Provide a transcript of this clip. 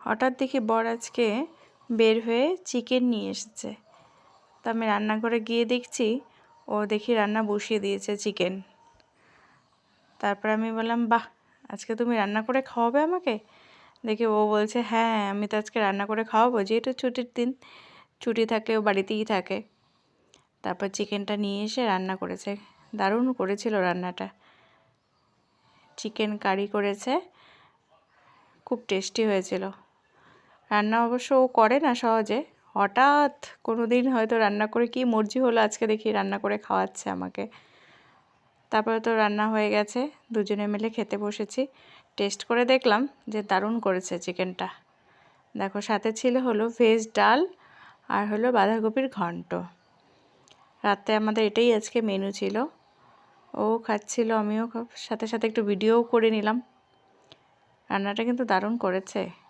হঠাৎ দেখি বর আজকে বের হয়ে চিকেন নিয়ে এসেছে। তো আমি রান্নাঘরে গিয়ে দেখছি ও দেখি রান্না বসিয়ে দিয়েছে চিকেন। তারপর আমি বললাম, বাহ, আজকে তুমি রান্না করে খাওয়াবে আমাকে? দেখি ও বলছে, হ্যাঁ আমি তো আজকে রান্না করে খাওয়াবো, যেহেতু ছুটির দিন, ছুটি থাকলে ও বাড়িতেই থাকে। তারপর চিকেনটা নিয়ে এসে রান্না করেছে। দারুণ করেছিল রান্নাটা। চিকেন কারি করেছে, খুব টেস্টি হয়েছিল। রান্না অবশ্য ও করে না সহজে, হঠাৎ কোনো দিন হয়তো রান্না করে কি মর্জি হলো, আজকে দেখি রান্না করে খাওয়াচ্ছে আমাকে। তারপরে তো রান্না হয়ে গেছে, দুজনে মিলে খেতে বসেছি। টেস্ট করে দেখলাম যে দারুণ করেছে চিকেনটা। দেখো, সাথে ছিল হলো ভেজ ডাল আর হলো বাঁধাকপির ঘন্ট। রাতে আমাদের এটাই আজকে মেনু ছিল। ও খাচ্ছিল, আমিও সাথে সাথে একটু ভিডিওও করে নিলাম। রান্নাটা কিন্তু দারুণ করেছে।